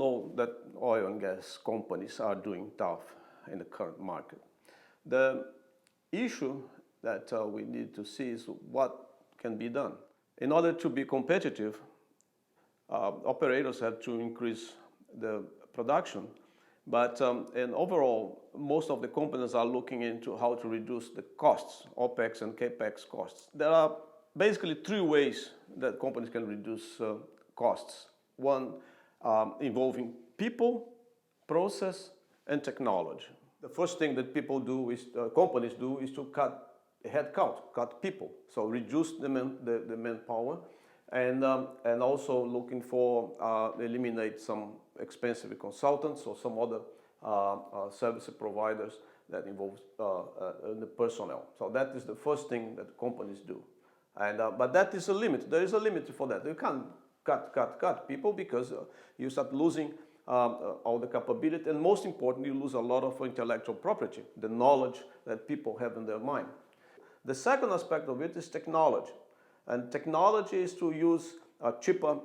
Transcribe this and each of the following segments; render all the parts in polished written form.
know that oil and gas companies are doing tough in the current market. The issue that we need to see is what can be done. In order to be competitive, operators have to increase the production, but and overall, most of the companies are looking into how to reduce the costs, OPEX and CAPEX costs. There are basically three ways that companies can reduce costs. One involving people, process, and technology. The first thing that companies do is to cut headcount, cut people. So reduce the manpower, and also looking for eliminate some expensive consultants or some other service providers that involve the personnel. So that is the first thing that companies do. And but that is a limit. There is a limit for that. You can't cut people because you start losing all the capability, and most importantly, you lose a lot of intellectual property, the knowledge that people have in their mind. The second aspect of it is technology, and technology is to use cheaper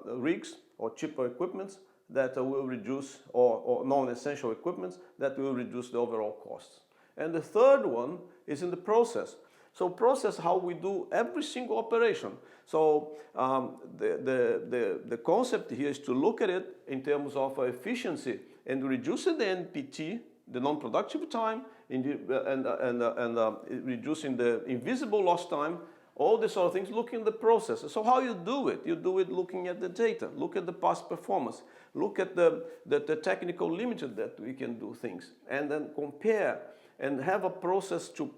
rigs or cheaper equipments that will reduce, or non-essential equipments that will reduce the overall costs. And the third one is in the process. So process how we do every single operation. So the concept here is to look at it in terms of efficiency and reducing the NPT, the non-productive time, and reducing the invisible lost time, all these sort of things, looking at the process. So how you do it? You do it looking at the data, look at the past performance, look at the technical limits that we can do things, and then compare and have a process to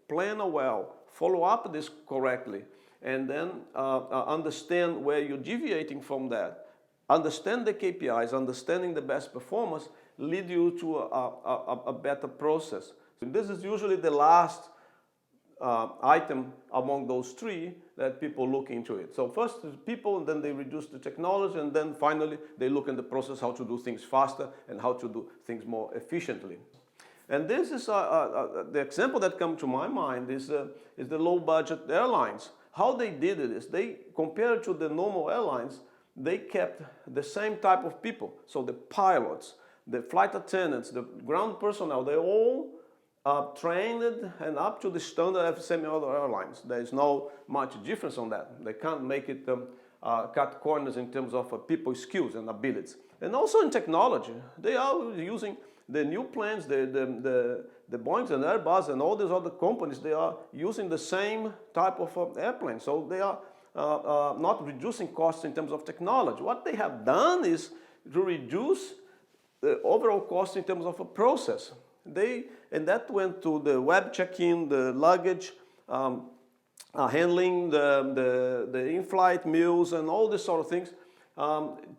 plan well, follow up this correctly, and then understand where you're deviating from that, understand the KPIs, understanding the best performance, lead you to a better process. So this is usually the last item among those three that people look into it. So first is people, and then they reduce the technology, and then finally they look in the process how to do things faster and how to do things more efficiently. And this is the example that comes to my mind is the low-budget airlines. How they did it is they, compared to the normal airlines, they kept the same type of people. So the pilots, the flight attendants, the ground personnel, they all trained and up to the standard of same other airlines. There is no much difference on that. They can't make it cut corners in terms of people skills and abilities. And also in technology, they are using the new planes, the Boeings and Airbus and all these other companies, they are using the same type of airplane. So they are not reducing costs in terms of technology. What they have done is to reduce the overall cost in terms of a process. And that went to the web check-in, the luggage, handling, the in-flight meals and all these sort of things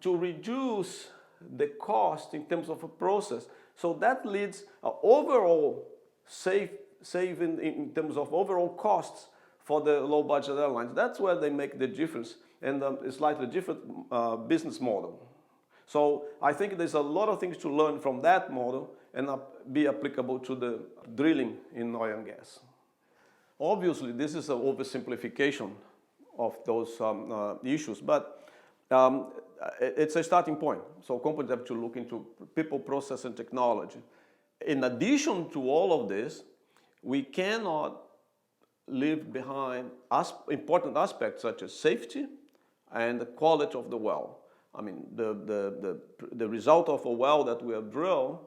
to reduce the cost in terms of a process. So that leads overall saving in terms of overall costs for the low-budget airlines. That's where they make the difference, and a slightly different business model. So I think there's a lot of things to learn from that model and be applicable to the drilling in oil and gas. Obviously, this is an oversimplification of those issues, but it's a starting point. So companies have to look into people, process, and technology. In addition to all of this, we cannot leave behind important aspects such as safety and the quality of the well. I mean, the result of a well that we have drilled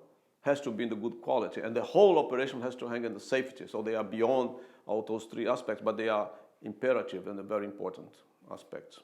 has to be in the good quality, and the whole operation has to hang in the safety. So they are beyond all those three aspects, but they are imperative and very important aspects.